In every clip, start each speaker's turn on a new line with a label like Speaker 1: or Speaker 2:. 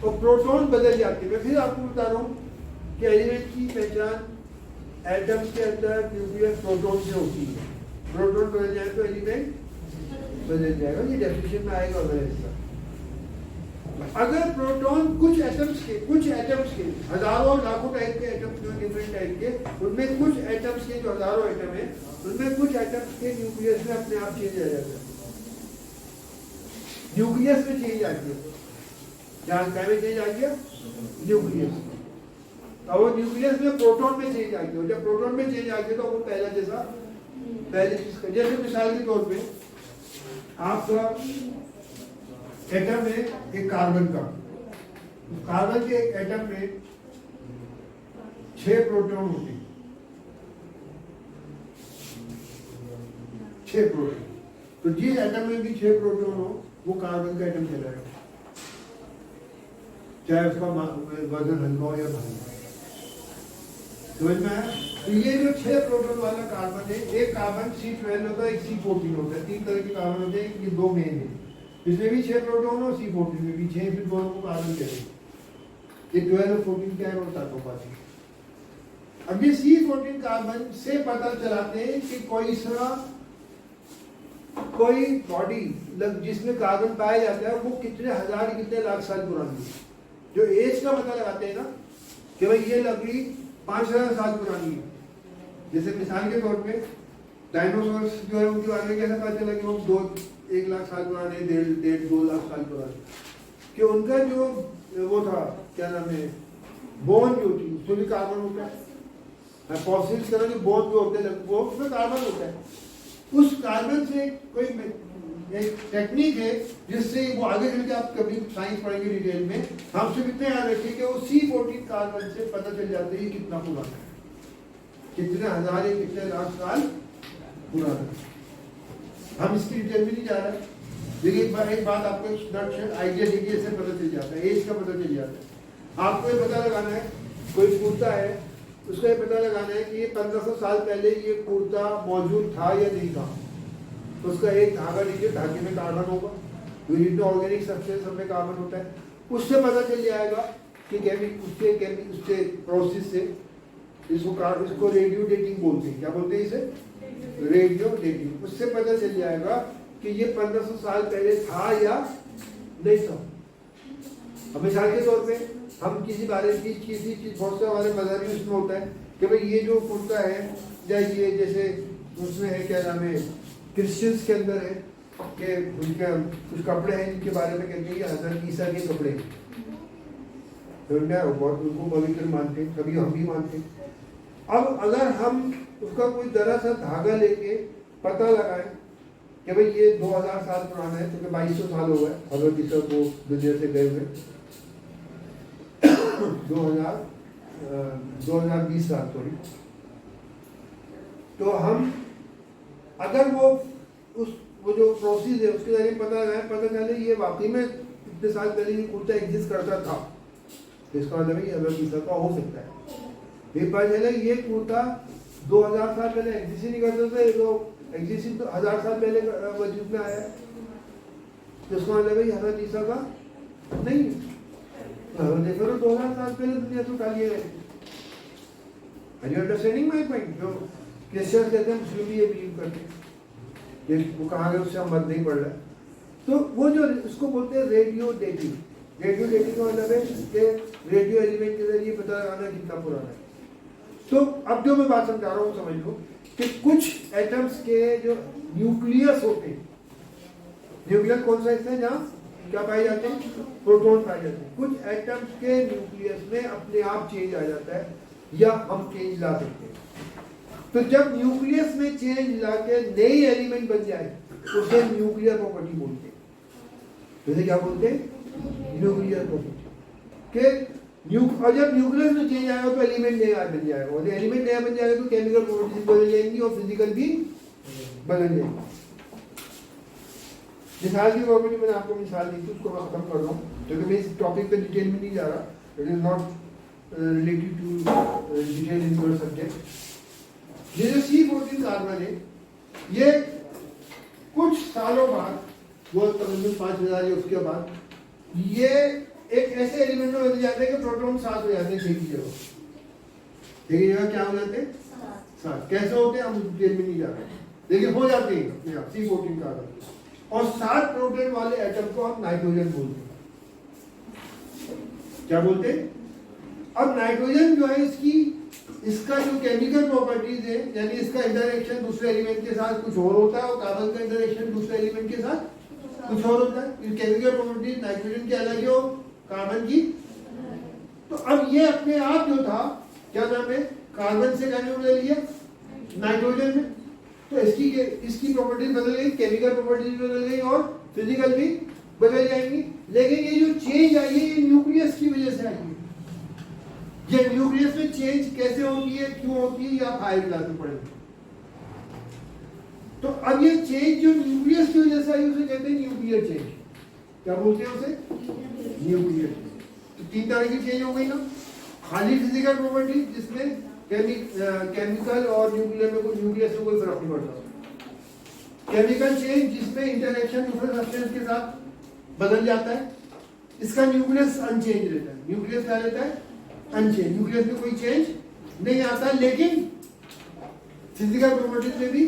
Speaker 1: और प्रोटॉन बदल जाते हैं। मैं फिर आपको बता रहा हूँ कि एलिमेंट की पहचान एटम के अंदर न्यूक्लियस प्रोटॉन से होती है। प्रोटॉन बदल जाए तो एलिमेंट बदल जाएगा, ये डेफिनेशन में आएगा अगर ऐसा। अगर प्रोटॉन कुछ एटम्स के हजारों लाखों टाइप के एटम्स जो डिफरेंट टाइप के, उनमें कुछ एटम्स के जो हजारों एटम है उनमें कुछ एटम्स के न्यूक्लियस में अपने आप चेंज आ जाता है, न्यूक्लियस में चेंज आ गया, जहां में चेंज आ गया न्यूक्लियस, और वो न्यूक्लियस में प्रोटॉन में चेंज आ गया। जब प्रोटॉन में चेंज आ गया तो वो पहले चीज जैसे मिसाल के तौर पे आपका एटम है एक कार्बन का, कार्बन के एक एटम में 6 प्रोटॉन होते हैं, 6 प्रोटॉन। तो जिस एटम में भी 6 प्रोटॉन हो वो कार्बन का एटम कहलाएगा, चाहे उसका वजन हल्का हो या भारी। समझ में आया? तो ये जो 6 प्रोटॉन वाला कार्बन है, एक कार्बन C12 होता है, एक C14 होता है, 3 तरह के कार्बन होते हैं, ये 2 मेन है। इसमें भी 6 प्रोटॉन और C14 में भी 6, फिर दोनों को कार्बन कहते हैं। ये 12 और 14 क्या है वो बताता हूँ बाद में। अब ये C14 कार्बन से पता चलाते हैं कि कोई बॉडी जिसमें कार्बन पाया जाता है वो कितने हजार कितने लाख साल पुरानी है। जो एज का पता लगाते हैं ना कि भाई ये लकड़ी 5000 साल पुरानी है, जैसे मिसाल के तौर पे डायनासोर्स जो है उनके बारे में कैसे पता चला कि वो 1 लाख साल पुराने, 1.5-2 लाख साल पुराने, कि उनका जो वो था क्या नाम है बोन जो थी उसमें भी कार्बन होता है, फॉसिल्स तरह के बोन जो होते हैं वो उसमें कार्बन होता है। उस कार्बन से कोई एक टेक्निक है जिससे वो आगे चल के आप कभी साइंस पढ़ेंगे डिटेल में, हम सिर्फ इतने याद रखिए कि वो C14 कार्बन से पता चल जाता है कितना पुराना है, कितने हजार या कितने लाख साल पुराना है। हम इसकी डिटेल में नहीं जा रहे, लेकिन एक बात आपको आइडिया दीजिए, से पता चल जाता है, एज का पता चल जाता है। आपको ये पता लगाना है, कोई कुर्ता है उसका ये पता लगाना है कि ये 1500 साल पहले ये कुर्ता मौजूद था या नहीं था। तो उसका एक धागा लीजिए, धागे में कार्बन होगा, ऑर्गेनिक सब्सटेंस में कार्बन होता है, उससे पता चल जाएगा कि उससे प्रोसेस से इसको रेडियो डेटिंग बोलते हैं। क्या बोलते हैं इसे? Radio dating. उससे पता चल जाएगा कि ये 1500 साल पहले था या नहीं था। अब मिसाल के तौर पे हम किसी चीज बहुत से हमारे मजहब में उसमें होता है कि भाई ये जो कुर्ता है या ये जैसे उसमें है क्या नाम है क्रिश्चियंस के अंदर है कि उनके कुछ कपड़े हैं जिनके बारे में कहते हैं कि हज़रत ईसा के कपड़े, तो बहुत उनको पवित्र मानते हैं, कभी हम भी मानते हैं। अब अगर हम उसका कोई जरा सा धागा लेके पता लगाएं कि भाई ये 2000 साल पुराना है, क्योंकि 2200 साल हो गए हज़रत ईसा को दुनिया से गए हुए, 2020 साल सॉरी। तो हम अगर वो जो प्रोसेस है उसके जरिए पता चले ये वाकई में इतने साल पहले ये कुर्ता एग्जिस्ट करता था, तो इसका मतलब है हज़रत ईसा का हो सकता है। एक बार चले ये कुर्ता 2000 साल पहले एग्जिस्ट ही नहीं करता था, ये तो एग्जिस्ट तो 1000 साल पहले वजूद में आया, तो इसका मतलब है हज़रत ईसा का नहीं, देखो 2000 साल पहले दुनिया से उठा लिए गए। Are you understanding my point? जो क्रिश्चियन कहते हैं, मुस्लिम भी ये बिलीव करते हैं, ये वो कहा गया उससे हम मत नहीं पढ़ रहे। तो वो जो उसको बोलते हैं रेडियो डेटिंग। रेडियो डेटिंग का मतलब है कि रेडियो एलिमेंट के जरिए पता लगाना कितना पुराना है। तो अब जो मैं बात समझा रहा हूँ समझ लो कि कुछ एटम्स के जो न्यूक्लियस होते हैं, न्यूक्लियस कौन सा हिस्सा है जहाँ क्या पाए जाते हैं? प्रोटॉन पाए जाते हैं। कुछ एटम्स के न्यूक्लियस में अपने आप चेंज आ जाता है या हम चेंज ला सकते हैं। तो जब न्यूक्लियस में चेंज लाके नई एलिमेंट बन जाए उसे न्यूक्लियर प्रॉपर्टी बोलते हैं। जैसे क्या बोलते हैं? न्यूक्लियर प्रॉपर्टी के और जब न्यूक्लियस में चेंज आएगा तो एलिमेंट नया बन जाएगा, और एलिमेंट नया बन जाएगा तो केमिकल प्रॉपर्टीज बदल जाएंगी और फिजिकल भी बदल जाएंगी। मिसाल की तौर पर मैंने आपको मिसाल दी थी, उसको मैं खत्म कर रहा हूँ क्योंकि मैं इस टॉपिक पे डिटेल में नहीं जा रहा, it is not related to detail in your subject. ये जो C14 कार्बन है ये कुछ सालों बाद, वो तकरीबन 5000 या उसके बाद ये एक ऐसे एलिमेंट में बदल जाते हैं कि प्रोटॉन 7 हो जाते हैं 6 की जगह। 6 की जगह क्या हो जाते हैं? 7। कैसे होते हैं हम डिटेल में नहीं जा रहे, लेकिन हो जाते हैं अपने आप। C14 कार्बन और 7 प्रोटॉन वाले एटम को हम नाइट्रोजन बोलते हैं। क्या बोलते हैं? अब नाइट्रोजन जो है इसका जो केमिकल प्रॉपर्टीज है, यानी इसका इंटरेक्शन दूसरे एलिमेंट के साथ कुछ और होता है और कार्बन का इंटरेक्शन दूसरे एलिमेंट के साथ कुछ और होता है। केमिकल प्रॉपर्टीज नाइट्रोजन की अलग है और कार्बन की। तो अब ये अपने आप जो था, क्या नाम है, कार्बन से क्या बदल लिया? नाइट्रोजन में। तो इसकी प्रॉपर्टीज बदल गई, केमिकल प्रॉपर्टीज बदल गई और फिजिकल भी बदल जाएंगी। लेकिन ये जो चेंज आई है ये न्यूक्लियस की वजह से आई है। ये न्यूक्लियस में चेंज कैसे होती है, क्यों होती है, ये आप हायर क्लास में पढ़ेंगे। तो अब ये चेंज जो न्यूक्लियस की वजह से आई उसे कहते हैं न्यूक्लियर चेंज। क्या बोलते हैं उसे? Nuclear change. तो 3 तरह की चेंज हो गई ना, खाली फिजिकल प्रॉपर्टी जिसमें केमिकल और न्यूक्लियर में कोई न्यूक्लियस में कोई फर्क नहीं पड़ता। केमिकल चेंज जिसमें इंटरेक्शन दूसरे सब्सटेंस के साथ बदल जाता है, इसका न्यूक्लियस अनचेंज रहता है। न्यूक्लियस क्या रहता है? अनचेंज। न्यूक्लियस में कोई चेंज नहीं आता, लेकिन फिजिकल प्रॉपर्टीज में भी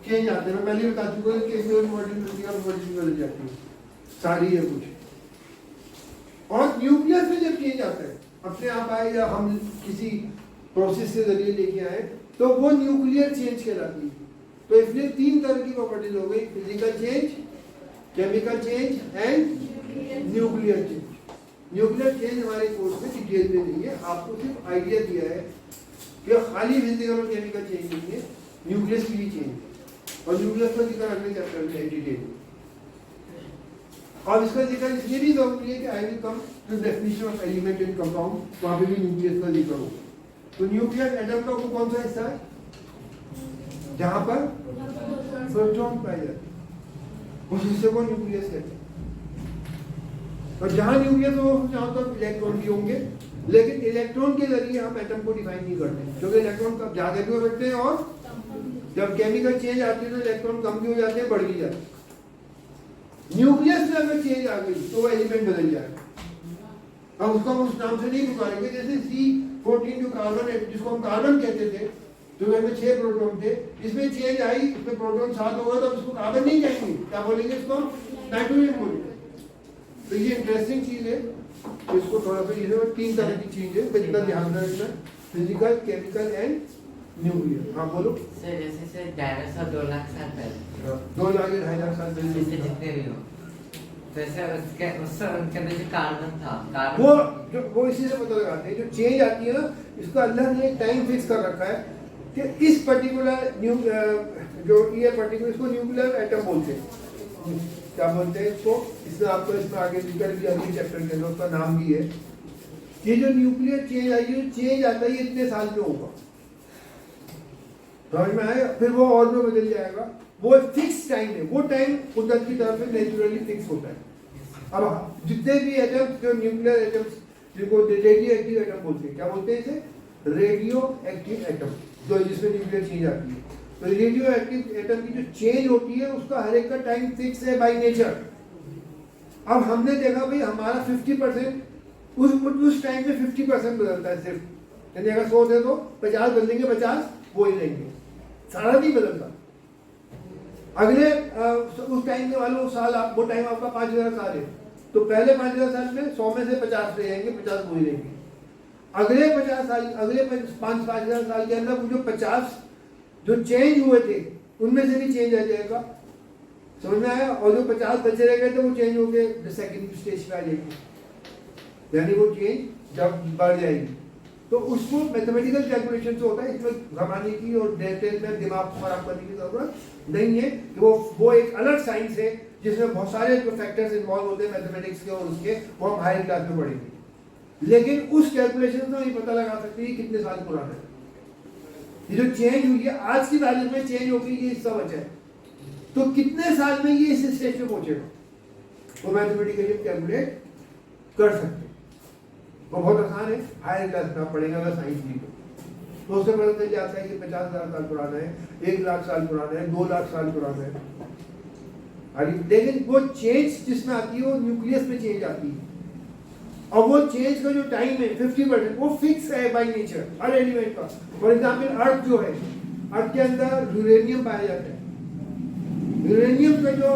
Speaker 1: चेंज आते हैं। मैं पहले बता चुका हूं कि केमिकल प्रॉपर्टीज फिजिकल प्रॉपर्टीज बदल जाती है, सारी है कुछ। और न्यूक्लियस में जब चेंज आता है, अपने आप आए या हम किसी प्रोसेस के जरिए लेके आए, तो वो न्यूक्लियर चेंज कहलाती है। तो इसलिए 3 तरह की प्रॉपर्टीज हो गई, physical change, chemical change and nuclear change. Nuclear change हमारे कोर्स में डिटेल में नहीं है, आपको सिर्फ आइडिया दिया है कि खाली फिजिकल और केमिकल चेंज नहीं है, न्यूक्लियस की भी चेंज है। और न्यूक्लियस का जिक्र अगले चैप्टर में है डिटेल में। और इसका जिक्र इसलिए भी जरूरी है कि I will come to definition of element in compound, वहां पे भी न्यूक्लियस का जिक्र हो। तो न्यूक्लियर एटम का वो कौन सा हिस्सा है जहां पर प्रोटॉन पाए जाते हैं, उस हिस्से को न्यूक्लियस कहते हैं। और जहां न्यूक्लियस हो जहां तो इलेक्ट्रॉन भी होंगे, लेकिन इलेक्ट्रॉन के जरिए हम एटम को डिफाइन नहीं करते, क्योंकि इलेक्ट्रॉन कब ज्यादा भी हो सकते हैं और जब केमिकल चेंज आती है तो इलेक्ट्रॉन कम भी हो जाते हैं, बढ़ भी जाते हैं। न्यूक्लियस में अगर चेंज आ गई तो वो एलिमेंट बदल जाएगा। हम उसको उस नाम से नहीं पुकारेंगे। जैसे C14 जो कार्बन है, जिसको हम कार्बन कहते थे, तो उसमें 6 प्रोटॉन थे, इसमें चेंज आई, इसमें प्रोटॉन 7 हो गए, तो इसको कार्बन नहीं कहेंगे, क्या बोलेंगे? इसको नाइट्रोजन बोलेंगे। तो ये इंटरेस्टिंग चीज है, इसको थोड़ा सा, ये 3 तरह की चीज है, इतना ध्यान रखना, फिजिकल, केमिकल एंड न्यूक्लियर। हाँ बोलो
Speaker 2: सर। जैसे डायनासोर 2 लाख साल पहले,
Speaker 1: 2 लाख या 2.5 लाख साल पहले
Speaker 2: जितने भी हो, तो सर उनके अंदर जो कार्बन था,
Speaker 1: वो इसी से पता लगाते हैं। जो चेंज आती है ना, इसका अल्लाह ने एक टाइम फिक्स कर रखा है कि इस पर्टिकुलर जो ये पर्टिकुलर, इसको न्यूक्लियर एटम बोलते हैं। क्या बोलते हैं इसको? इसमें आपको इसमें आगे जिक्र भी अगले चैप्टर के अंदर उसका नाम भी है। ये जो न्यूक्लियर चेंज आई है, चेंज आता है, इतने साल में होगा, समझ में आया? फिर वो और में बदल जाएगा। वो फिक्स टाइम है, वो टाइम कुदरत की तरफ से नेचुरली फिक्स होता है। अब जितने भी एटम्स, जो न्यूक्लियर एटम्स, जिनको रेडियो एक्टिव एटम बोलते हैं, क्या बोलते हैं इसे? रेडियो एक्टिव एटम, जो जिसमें न्यूक्लियर चेंज आती है। तो रेडियो एक्टिव एटम की जो चेंज होती है, उसका हर एक का टाइम फिक्स है बाय नेचर। अब हमने देखा भाई हमारा 50% उस टाइम में 50% बदलता है सिर्फ, यानी अगर 100 दे तो 50 बदलेंगे, 50 वो ही रहेंगे, सारा नहीं बदलता। अगले उस टाइम में वालों साल, वो टाइम आपका 5000 साल है, तो पहले 5000 साल में 100 में से 50 रह जाएंगे, 50 वो ही रहेंगे। अगले 50 साल, अगले 5,000 साल के अंदर वो जो 50 जो चेंज हुए थे, उनमें से भी चेंज आ जाएगा, समझ में आया? और जो 50 बचे रह गए थे, वो चेंज हो गए सेकेंड स्टेज पे आ जाएंगे, यानी वो चेंज जब बढ़ जाएगी। तो उसको मैथमेटिकल कैलकुलेशन से होता है, इसमें घबराने की और डिटेल में दिमाग को खराब करने की जरूरत नहीं है। कि वो एक अलग साइंस है जिसमें बहुत सारे जो फैक्टर्स इन्वॉल्व होते हैं मैथमेटिक्स के और उसके, वो हम हायर क्लास में पढ़ेंगे। लेकिन उस कैलकुलेशन से हम पता लगा सकते हैं कितने साल पुराना है। ये जो चेंज हुई है आज की तारीख में, चेंज होगी, ये हिस्सा बचा है, तो कितने साल में ये इस स्टेज पे पहुंचेगा, वो मैथमेटिकली कैलकुलेट कर सकते हैं। वो बहुत आसान है, हायर क्लास में आप पढ़ेंगे अगर साइंस ली तो उससे पता चल जाता है कि 50,000 साल पुराना है, 1 लाख साल पुराना है, 2 लाख साल पुराना है। लेकिन वो चेंज जिसमें आती है वो न्यूक्लियस में चेंज आती है। और वो चेंज का जो टाइम है 50% वो फिक्स है बाय नेचर हर एलिमेंट का। फॉर एग्जाम्पल अर्थ जो है, अर्थ के अंदर यूरेनियम पाया जाता है। यूरेनियम का जो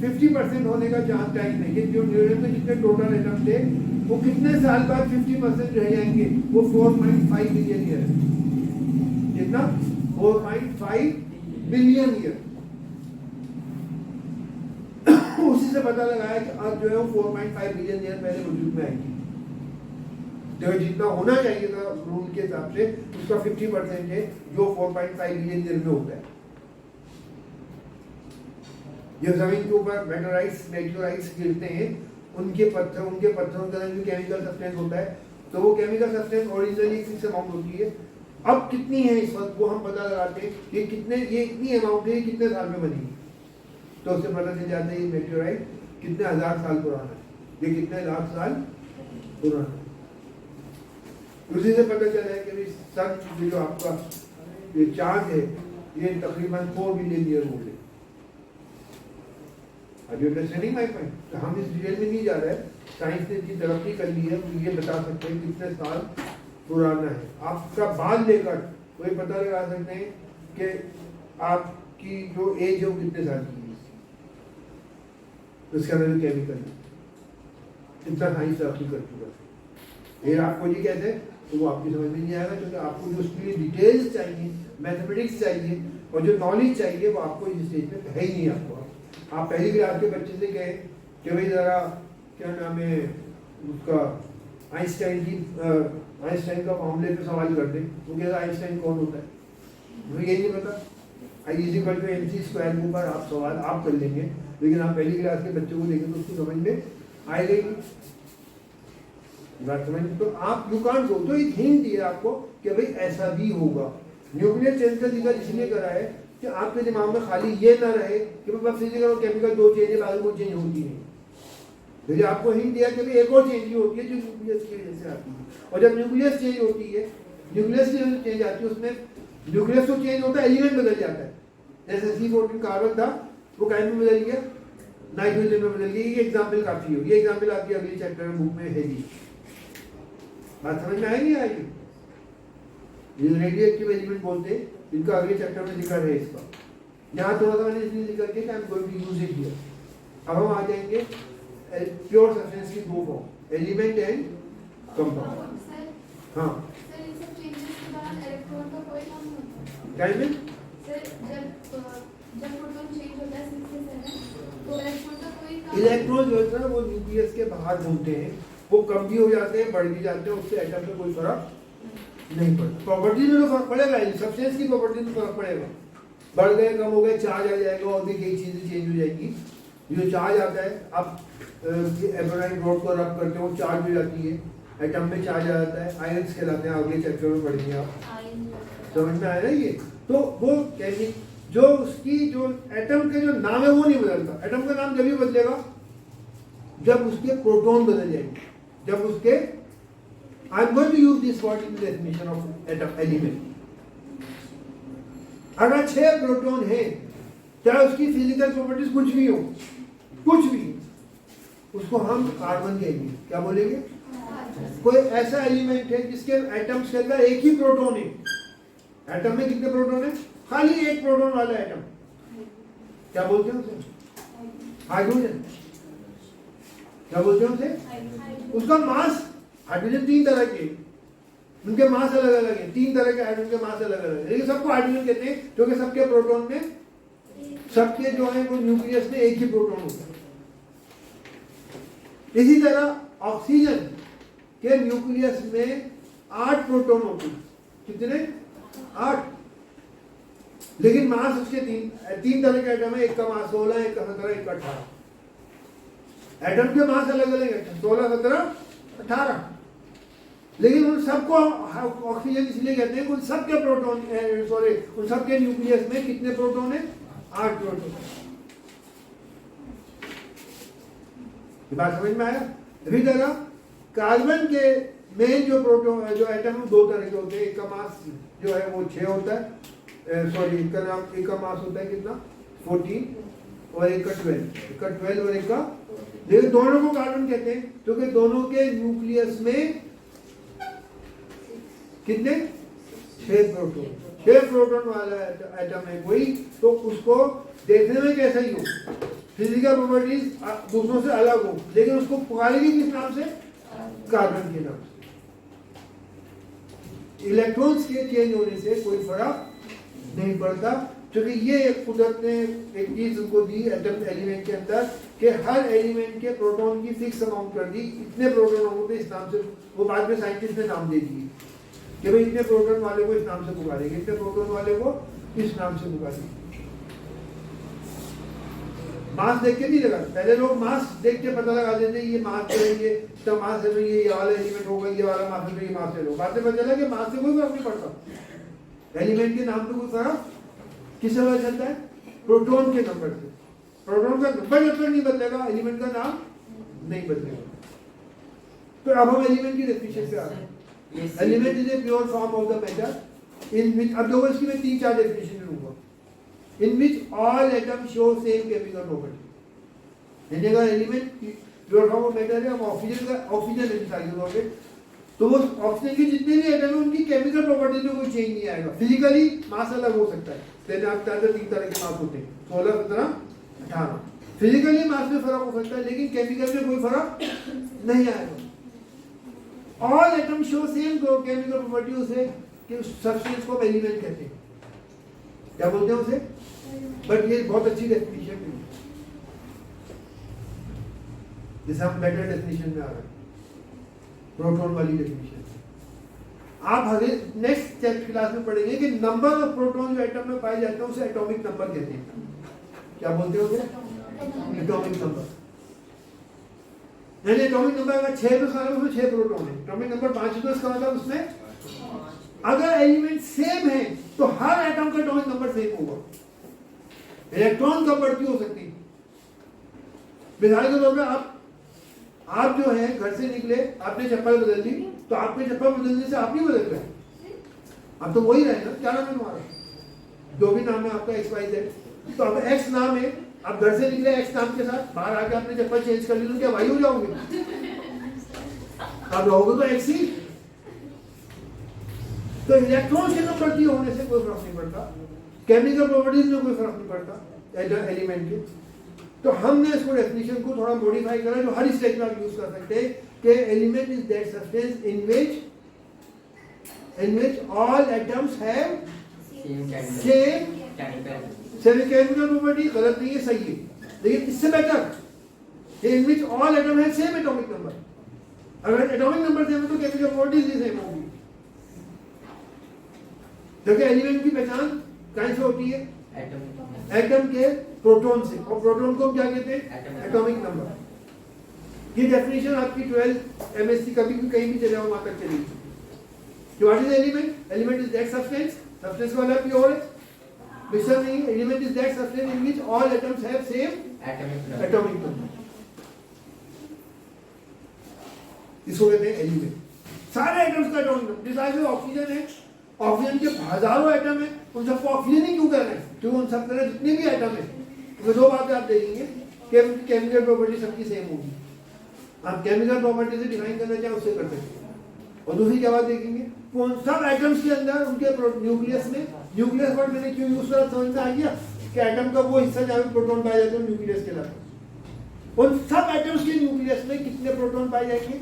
Speaker 1: 50% होने का चांस टाइम है, ये जो यूरेनियम में जितने टोटल एटम थे वो कितने साल बाद 50% रह जाएंगे, वो 4.5 बिलियन ईयर है। कितना? 4.5 बिलियन ईयर। उसी से पता लगाया कि अर्थ जो है वो 4.5 बिलियन ईयर पहले वजूद में आएगी। जो जितना होना चाहिए था रूल के हिसाब से उसका 50% है, जो 4.5 बिलियन ईयर में होता है। जब जमीन के ऊपर मेटेराइट्स गिरते हैं, उनके पत्थरों के अंदर जो केमिकल सब्सटेंस होता है, तो वो chemical substance originally fix amount होती है। अब कितनी है इस वक्त वो हम पता लगाते हैं कि ये इतनी अमाउंट है, कितने साल में बनी, तो उससे पता चल जाता है ये मेटेराइट कितने हजार साल पुराना है, ये कितने लाख साल पुराना है। उसी से पता चला है कि सन जो आपका ये चांद है ये तकरीबन 4 बिलियन ईयर ओल्ड है। अब यू अंडरस्टैंडिंग माय पॉइंट? तो हम इस डिटेल में नहीं जा रहे हैं, साइंस ने इतनी तरक्की कर ली है वो ये बता सकते हैं कितने साल पुराना है। आपका बाल लेकर कोई पता लगा सकते हैं कि आपकी जो एज है वो कितने साल की है, उसके अंदर केमिकल इतना साइंस तरक्की कर चुका है। फिर आपको ये कहते हैं तो वो आपकी समझ में नहीं आएगा, क्योंकि आपको जो उसके लिए डिटेल्स चाहिए, मैथमेटिक्स चाहिए और जो नॉलेज चाहिए वो आपको इस स्टेज पे है ही नहीं। आपको आप पहली क्लास के बच्चे से कहे कि भाई ज़रा क्या नाम है उसका आइंस्टाइन का फॉर्मूले पे सवाल कर दे, वो कहता आइंस्टाइन कौन होता है, मुझे यही नहीं पता। I=mc² के ऊपर आप सवाल आप कर लेंगे, लेकिन आप पहली क्लास के बच्चों को देखें तो उसको समझ में आएगा ही बात समझ। तो आप यू कांट गो, तो एक हिंट दिया आपको कि भाई ऐसा भी होगा। न्यूक्लियर चेंज का जिक्र इसलिए करा है कि आपके दिमाग में खाली ये ना रहे कि बस फिजिकल और केमिकल दो चेंज है, बाकी कोई चेंज होती नहीं। फिर आपको हिंट दिया कि भाई एक और चेंज भी होती है जो न्यूक्लियस की वजह से आती है, और जब न्यूक्लियस चेंज होती है, न्यूक्लियस की वजह से चेंज आती है, उसमें न्यूक्लियस तो चेंज होता है, एलिमेंट बदल जाता है। जैसे C14 कार्बन था वो काइन में बदल गया, नाइट्रोजन में बदल गया। ये एग्जाम्पल काफी हो, ये एग्जाम्पल आपकी अगली चैप्टर में बुक में है जी। बात समझ में आएगी? आएगी। ये रेडियोएक्टिव एलिमेंट बोलते हैं, इनका अगले चैप्टर में जिक्र है इसका। यहाँ थोड़ा सा मैंने इसलिए जिक्र किया कि I am going to use it here. अब हम आ जाएंगे प्योर सब्सटेंस की दो फॉर्म, एलिमेंट एंड कंपाउंड। हाँ
Speaker 3: सर इन सब चेंजेस के बाद इलेक्ट्रॉन का कोई काम नहीं होता?
Speaker 1: टाइम में
Speaker 3: सर जब प्रोटॉन चेंज होता है 6 से 7 तो इलेक्ट्रॉन का कोई काम
Speaker 1: इलेक्ट्रॉन जो है ना वो न्यूक्लियस के बाहर घूमते हैं, वो कम भी हो जाते हैं, बढ़ भी जाते हैं, उससे एटम पे कोई फर्क नहीं पड़ता। प्रॉपर्टी में तो फर्क पड़ेगा, सब्सटेंस की प्रॉपर्टी में फर्क पड़ेगा। बढ़ गए, कम हो गए, चार्ज आ जाएगा और भी कई चीजें चेंज हो जाएगी। जो चार्ज आता है, आप एब्राइट रोड को रब करते हो, चार्ज हो जाती है, एटम में चार्ज आ जाता है, आयंस कहलाते हैं। अगले चैप्टर में पढ़ेंगे आप, समझ में आया ना ये? तो वो कैसे जो उसकी जो एटम के जो नाम है वो नहीं बदलता। एटम का नाम जब भी बदलेगा जब उसके प्रोटॉन बदल जाएंगे, जब उसके I am going to use this word in definition of atom element. अगर 6 प्रोटॉन है, चाहे उसकी फिजिकल प्रॉपर्टीज कुछ भी हो, कुछ भी, उसको हम कार्बन कहेंगे। क्या बोलेंगे? कोई ऐसा एलिमेंट है जिसके एटम्स के अंदर एक ही प्रोटॉन है। एटम में कितने प्रोटॉन है? खाली एक प्रोटॉन वाला एटम, क्या बोलते हैं उसे? हाइड्रोजन। क्या बोलते हैं उसे? उसका मास, हाइड्रोजन 3 तरह के, उनके मास अलग अलग है। 3 तरह के हाइड्रोजन के मास अलग अलग है, लेकिन सबको हाइड्रोजन कहते हैं क्योंकि सबके प्रोटॉन में, सबके जो है वो न्यूक्लियस में एक ही प्रोटॉन होता है। इसी तरह ऑक्सीजन के न्यूक्लियस में 8 प्रोटॉन होते हैं। कितने? 8। लेकिन मास उसके 3 तरह के एटम है, एक का मास 16, एक का 17, एक का 18। एटम के मास अलग अलग है, 16, 17, 18। लेकिन उन सबको ऑक्सीजन इसलिए कहते हैं कि उन सबके प्रोटॉन, सॉरी, उन सबके न्यूक्लियस में कितने प्रोटॉन है? 8 प्रोटॉन। ये बात समझ में आया? इसी तरह कार्बन के मेन जो प्रोटॉन, जो एटम है 2 तरह के होते हैं। एक का मास जो है वो 6 होता है, सॉरी, एक का मास होता है कितना? 14, और एक का 12। एक का 12 और एक का लेकिन दोनों को कार्बन कहते हैं क्योंकि दोनों के न्यूक्लियस में कितने 6 प्रोटॉन, 6 प्रोटॉन वाला एटम है कोई, तो उसको देखने में कैसा ही हो, फिजिकल प्रॉपर्टीज दूसरों से अलग हो, लेकिन उसको पुकारेगी किस नाम से, कार्बन के नाम से। इलेक्ट्रॉन्स के चेंज होने से कोई फर्क नहीं पड़ता, क्योंकि ये कुदरत ने एक चीज उनको दी एटम एलिमेंट के अंदर कि हर एलिमेंट के प्रोटॉन की फिक्स अमाउंट कर दी, इतने प्रोटॉन होंगे इस नाम से, वो बाद में साइंटिस्ट ने नाम दे दिए कि भाई इतने प्रोटॉन वाले को इस नाम से पुकारेंगे, इतने प्रोटॉन वाले को इस नाम से पुकारेंगे। मास देख के नहीं लगा, पहले लोग मास देख के पता लगा देते ये मास है, ये तो मास है, तो ये वाला एलिमेंट होगा, ये वाला मास है, तो ये मास है। लोग बाद में पता चला कि मास से कोई फर्क नहीं पड़ता, एलिमेंट के नाम पे कोई फर्क किससे पता चलता है, प्रोटॉन के नंबर से। प्रोटॉन का नंबर जब तक नहीं बदलेगा एलिमेंट का नाम नहीं बदलेगा। तो अब हम एलिमेंट की डेफिनेशन पे आ रहे हैं। Element is a pure form of the matter in which, अब देखो इसकी मैं 3-4 डेफिनेशन दूंगा, in which all atoms show same chemical property। यानी अगर element pure form of matter है, हम ऑक्सीजन मिसाइल करोगे तो वो ऑक्सीजन के जितने भी एटम है उनकी केमिकल प्रॉपर्टीज में कोई चेंज नहीं आएगा। फिजिकली मास अलग हो सकता है, जैसे आप 3 तरह के मास होते हैं, 16, 17, 18। फिजिकली मास में फर्क हो सकता है, लेकिन केमिकल में कोई फर्क नहीं आएगा। All atom show same chemical property, उसे कि सब्सटेंस को एलिमेंट कहते हैं, क्या बोलते हैं उसे, बट ये बहुत अच्छी डेफिनेशन है, जैसे हम बेटर डेफिनेशन में आ रहे हैं, प्रोटॉन वाली डेफिनेशन। आप आगे नेक्स्ट क्लास में पढ़ेंगे कि नंबर ऑफ प्रोटॉन जो एटम में पाए जाते हैं उसे एटॉमिक नंबर कहते हैं। क्या बोलते हैं उसे, एटॉमिक नंबर। यानी एटॉमिक नंबर अगर 6 तो सारे उसमें 6 प्रोटॉन है, एटॉमिक नंबर 5 है तो इसका मतलब उसमें अगर एलिमेंट सेम है तो हर एटम का एटॉमिक नंबर सेम होगा। इलेक्ट्रॉन कम बढ़ती हो सकती है। मिसाल के तौर पर आप जो है घर से निकले, आपने चप्पल बदल दी, तो आपके चप्पल बदलने से आप नहीं बदल रहे, आप तो वही रहे ना, क्या नाम है तुम्हारा, जो भी नाम है आपका XYZ, तो अब X नाम है, आप घर से निकले X नाम के साथ, बाहर आके आपने चप्पल चेंज कर ली तो क्या भाई हो जाओगे, आप रहोगे तो X ही। तो इलेक्ट्रॉन के नंबर होने से कोई फर्क नहीं पड़ता, केमिकल प्रॉपर्टीज में कोई फर्क नहीं पड़ता एलिमेंट के। तो हमने इसको डेफिनेशन को थोड़ा मॉडिफाई करा, जो हर स्टेज में आप यूज कर सकते हैं कि element is that substance in which all atoms have same chemical property. गलत नहीं है, सही है, लेकिन इससे better in which all atom have same atomic number. अगर एटॉमिक नंबर सेम है तो केमिकल प्रॉपर्टीज भी सेम होगी, क्योंकि एलिमेंट की पहचान कहां से होती है, एटम के प्रोटॉन से, और प्रोटॉन को हम क्या कहते हैं, एटॉमिक नंबर। ये डेफिनेशन आपकी 12 MSc कभी भी कहीं भी चले जाओ वहां तक चलेगी। What is element, element is that substance, substance का मतलब प्योर है, मिक्सचर नहीं। Element is that substance in which all atoms have same atomic number. इसको कहते हैं एलिमेंट। सारे एटम्स का एटॉमिक नंबर, जैसे ऑक्सीजन है, ऑक्सीजन के हजारों एटम है, उन सबको ऑक्सीजन ही क्यों कह रहे हैं, क्योंकि उन सब तरह जितने भी एटम है, तो 2 बातें आप देखेंगे कि केमिकल प्रॉपर्टी सबकी सेम होगी। आप केमिकल प्रॉपर्टी से डिफाइन करना चाहे उससे कर सकते हैं। और दूसरी क्या बात देखेंगे, उन सब एटम्स के अंदर उनके न्यूक्लियस में, न्यूक्लियस वर्ड मैंने क्यों यूज करा समझ में आ गया कि एटम का वो हिस्सा जहाँ पे प्रोटॉन पाए जाते हैं न्यूक्लियस के अंदर। उन सब एटम्स के न्यूक्लियस में कितने प्रोटॉन पाए जाएंगे,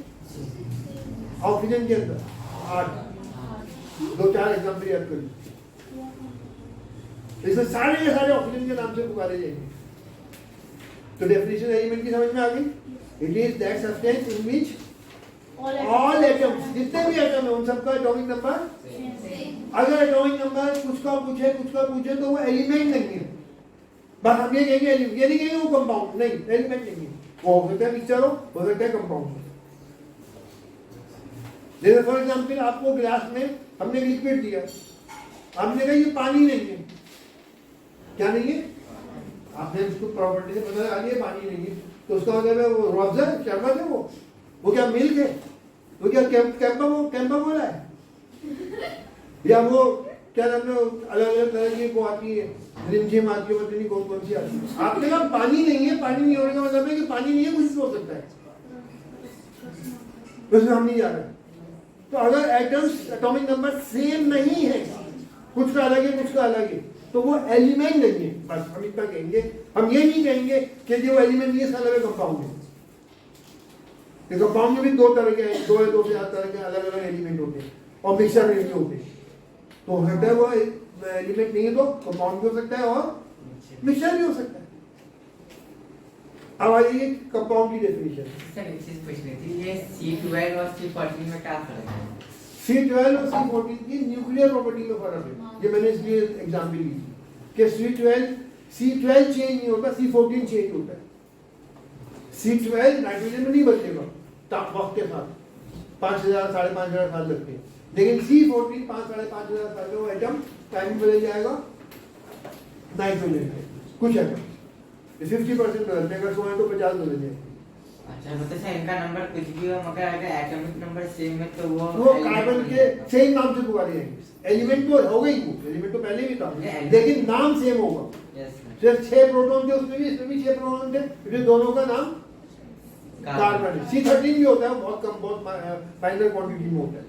Speaker 1: ऑक्सीजन के अंदर 8। 2-4 एग्जाम्पल याद करिए, इसमें सारे के सारे ऑक्सीजन के नाम से पुकारे जाएंगे। तो डेफिनेशन एलिमेंट की समझ में आ गई। It is that substance in which all atoms, जितने भी एटम है उन सबका एटॉमिक नंबर। अगर एटॉमिक नंबर कुछ का पूछे तो वो एलिमेंट नहीं है, बस हम ये कहेंगे एलिमेंट, ये नहीं कहेंगे वो कंपाउंड, नहीं, एलिमेंट नहीं है। वो हो सकता है मिक्सचर हो सकता है कंपाउंड। जैसे फॉर एग्जाम्पल आपको ग्लास में हमने लिक्विड दिया, हमने कहा ये पानी नहीं है, क्या नहीं है, आपने उसको प्रॉपर्टी से पता लगा लिया पानी नहीं है, तो उसका मतलब है वो रूह अफ़ज़ा शरबत है, वो क्या मिल्क है, वो क्या कैंपा बोला है, या वो क्या नाम है, अलग अलग तरह की वो आती है, रिमझिम आती है, पता नहीं कौन कौन सी आती है। आपके पास पानी नहीं है, पानी नहीं होने का मतलब है कि पानी नहीं है, कुछ भी हो सकता है, उसमें हम नहीं जा रहे। तो अगर एटम्स एटॉमिक नंबर सेम नहीं है, कुछ का अलग है कुछ का अलग है, तो वो एलिमेंट नहीं है, बस हम इतना कहेंगे। हम ये नहीं कहेंगे कि जो एलिमेंट नहीं है इसका अलग कंपाउंड है। कंपाउंड में भी दो तरह के हैं, दो या दो से ज्यादा तरह के अलग अलग एलिमेंट होते हैं और मिक्सर नहीं होते। तो हो सकता है वो एलिमेंट नहीं है तो कंपाउंड भी हो सकता है और मिक्सर भी हो सकता है। अब आइए कंपाउंड की डेफिनेशन।
Speaker 2: सर एक चीज पूछनी थी, ये C12 और C14 में क्या फर्क है?
Speaker 1: C12 और C14 की न्यूक्लियर प्रॉपर्टी में फर्क है। ये मैंने इसलिए एग्जाम्पल ली थी कि C12 चेंज नहीं होता, C14 चेंज होता है। C12 नाइट्रोजन में नहीं बदलेगा वक्त के साथ, 5000 5500 साल लगते हैं, लेकिन C14 5-5.5 साल में वो एटम टाइम बदल जाएगा नाइट्रोजन में, कुछ एटम 50% बदलते हैं, अगर 100 है तो 50 बदल जाएंगे।
Speaker 2: अच्छा मतलब सर इनका नंबर कुछ भी हो मगर अगर एटॉमिक नंबर सेम है तो वो
Speaker 1: कार्बन के सेम नाम से पुकारे जाएंगे। एलिमेंट तो होगा ही, वो एलिमेंट तो पहले भी था, लेकिन नाम सेम होगा।
Speaker 2: Yes sir.
Speaker 1: सिर्फ 6 प्रोटॉन थे उसमें भी, इसमें भी 6 प्रोटॉन थे, इसलिए दोनों का नाम कार्बन है। C13 भी होता है, बहुत कम, बहुत फाइनल क्वांटिटी में होता है।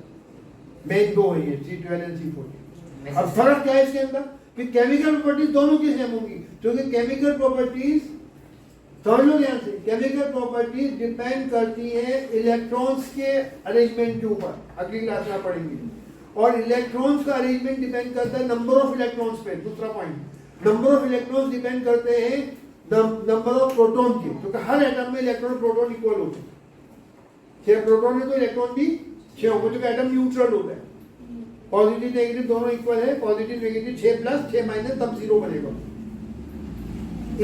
Speaker 1: मेन दो है ये, C12 और C14। अब फर्क क्या है इसके अंदर कि केमिकल प्रॉपर्टीज दोनों की सेम होंगी, क्योंकि केमिकल प्रॉपर्टीज, समझ लो ध्यान से, केमिकल प्रॉपर्टीज डिपेंड करती है इलेक्ट्रॉन्स के अरेंजमेंट के ऊपर, अगली क्लास में पढ़ेंगे। और इलेक्ट्रॉन्स का अरेंजमेंट डिपेंड करता है नंबर ऑफ इलेक्ट्रॉन्स पे। दूसरा point, number of electrons depend करते हैं नंबर ऑफ प्रोटॉन के, क्योंकि हर एटम में इलेक्ट्रॉन प्रोटॉन इक्वल होते हैं। 6 प्रोटॉन है तो इलेक्ट्रॉन भी 6 होंगे, क्योंकि एटम न्यूट्रल होता है, पॉजिटिव नेगेटिव दोनों इक्वल है, पॉजिटिव नेगेटिव 6 प्लस 6 माइनस तब 0 बनेगा।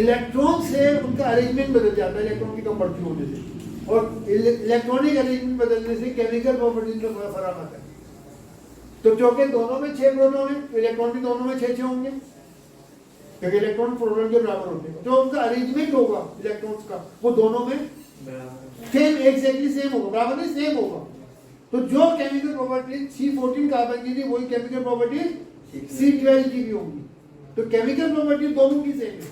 Speaker 1: इलेक्ट्रॉन से उनका अरेंजमेंट बदल जाता है इलेक्ट्रॉन की कम बढ़ती होने से, और इलेक्ट्रॉनिक अरेंजमेंट बदलने से केमिकल प्रॉपर्टीज में फर्क आता है। तो चूंकि दोनों में 6 प्रोटॉन है तो इलेक्ट्रॉन भी दोनों में 6 होंगे, क्योंकि इलेक्ट्रॉन प्रोटॉन के बराबर होते हैं। जो उनका अरेंजमेंट होगा इलेक्ट्रॉन्स का, वो दोनों में सेम, एग्जैक्टली सेम होगा, बराबर नहीं सेम होगा। तो जो केमिकल प्रॉपर्टीज C14 कार्बन की थी वही केमिकल प्रॉपर्टीज C12 की भी होंगी। तो केमिकल प्रॉपर्टी दोनों की सेम है,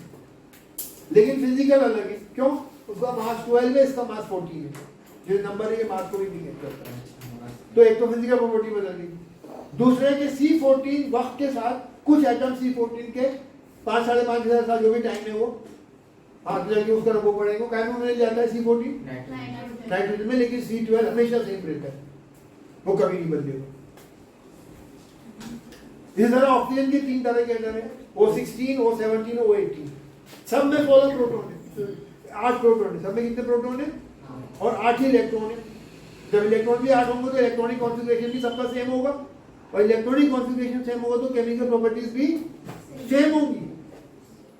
Speaker 1: लेकिन फिजिकल अलग है। क्यों? उसका मास 12 है, इसका मास 14 है, जो नंबर है ये मास को इंडिकेट करता है। तो एक तो फिजिकल प्रॉपर्टी बदल गई, दूसरे के C14 वक्त के साथ कुछ एटम C14 के 5-5.5 साल जो भी टाइम है वो हाथ जाके उसका रखो पड़ेगा, क्या में मिल जाता है C14 नाइट्रोजन में, लेकिन C12 हमेशा सेम रहता है, वो कभी नहीं बदलेगा। इस तरह ऑक्सीजन के 3 तरह के एटम है, O16, O17, O18, सब में 16 प्रोटॉन है, 8 प्रोटॉन है, सब में कितने प्रोटॉन है और 8 ही इलेक्ट्रॉन है। जब इलेक्ट्रॉन भी 8 होंगे तो इलेक्ट्रॉनिक कॉन्फ़िगरेशन भी सबका सेम होगा, और इलेक्ट्रॉनिक कॉन्फ़िगरेशन सेम होगा तो केमिकल प्रॉपर्टीज भी सेम होंगी,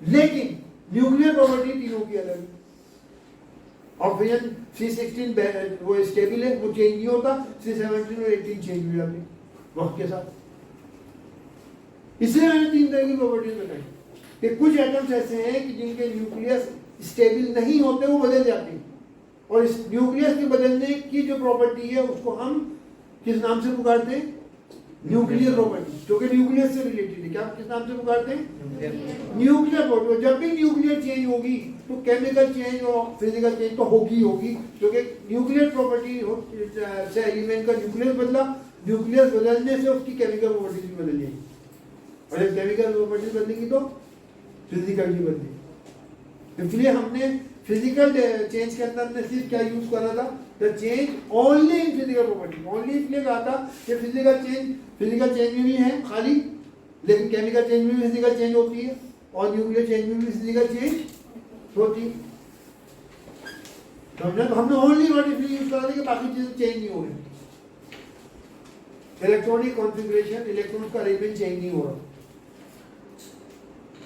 Speaker 1: लेकिन न्यूक्लियर प्रॉपर्टी तीनों की अलग है। ऑक्सीजन C16 वो स्टेबल है, वो चेंज नहीं होता, C17 और 18 चेंज हो जाते हैं वक्त के साथ। इसलिए मैंने 3 तरह की प्रॉपर्टीज बताई कि कुछ एटम्स ऐसे हैं कि जिनके न्यूक्लियस स्टेबल नहीं होते, वो बदल जाते हैं, और इस न्यूक्लियस के बदलने की जो प्रॉपर्टी है उसको हम किस नाम से पुकारते हैं? न्यूक्लियर प्रॉपर्टी, जो कि न्यूक्लियस से रिलेटेड है। क्या किस नाम से पुकारते हैं? Nuclear property. जब भी न्यूक्लियर चेंज होगी तो केमिकल चेंज और फिजिकल चेंज तो होगी, क्योंकि न्यूक्लियर प्रॉपर्टी से एलिमेंट का न्यूक्लियस बदला, न्यूक्लियस बदलने से उसकी केमिकल प्रॉपर्टीज भी बदल जाएगी, और जब केमिकल प्रॉपर्टीज बदलेगी तो फिजिकल भी बदलेगी। इसलिए हमने फिजिकल चेंज के अंदर हमने सिर्फ क्या यूज करा था? The change only in physical property. Only इसलिए कहा था कि फिजिकल चेंज में भी है खाली, लेकिन केमिकल चेंज में भी फिजिकल चेंज होती है, और न्यूक्लियर चेंज में भी फिजिकल चेंज होती है। समझना? तो हमने ओनली वर्ड इसलिए यूज करा था कि बाकी चीजें चेंज नहीं हो रही। इलेक्ट्रॉनिक कॉन्फ़िगरेशन, इलेक्ट्रॉन्स का अरेंजमेंट चेंज नहीं हो रहा।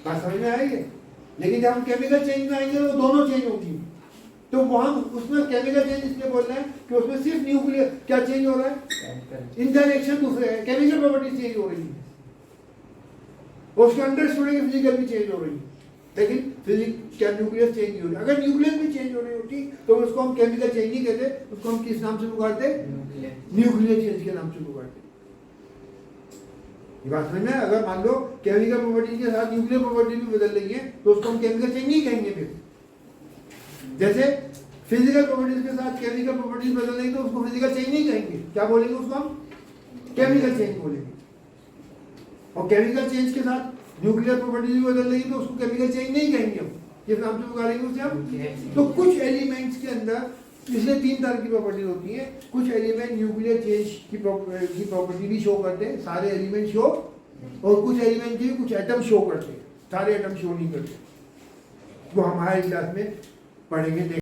Speaker 1: बात समझ में आएगी? लेकिन जब हम केमिकल चेंज में आएंगे तो दोनों चेंज होंगी। तो वहां उसमें केमिकल चेंज इसलिए बोल रहे हैं कि उसमें सिर्फ न्यूक्लियर क्या चेंज हो रहा है? इंटरेक्शन दूसरे है, केमिकल प्रॉपर्टी चेंज हो रही है, उसके अंदर स्टूडेंट फिजिकल भी चेंज हो रही है, लेकिन फिजिक्स क्या न्यूक्लियस चेंज नहीं हो रही। अगर न्यूक्लियस भी चेंज हो रही होती तो उसको हम केमिकल चेंज नहीं कहते, उसको हम किस नाम से पुकारते? न्यूक्लियर चेंज के नाम से पुकारते। ये बात समझ में है? अगर मान लो केमिकल प्रॉपर्टी के साथ न्यूक्लियर प्रॉपर्टी भी बदल रही है तो उसको हम केमिकल चेंज नहीं कहेंगे फिर। जैसे फिजिकल प्रॉपर्टीज के साथ केमिकल प्रॉपर्टीज बदल रही तो उसको फिजिकल चेंज नहीं कहेंगे, क्या बोलेंगे उसको हम? केमिकल चेंज बोलेंगे। और केमिकल चेंज के साथ न्यूक्लियर प्रॉपर्टीज भी बदल रही तो उसको केमिकल चेंज नहीं कहेंगे हम, किस नाम से पुकारेंगे उसे हम? तो कुछ एलिमेंट्स के अंदर इसलिए 3 तरह की प्रॉपर्टी होती है। कुछ एलिमेंट न्यूक्लियर चेंज की प्रॉपर्टी भी शो करते हैं, सारे एलिमेंट शो, और कुछ एलिमेंट की कुछ एटम शो करते हैं, सारे एटम शो नहीं करते। वो हमारे क्लास में पढ़ेंगे।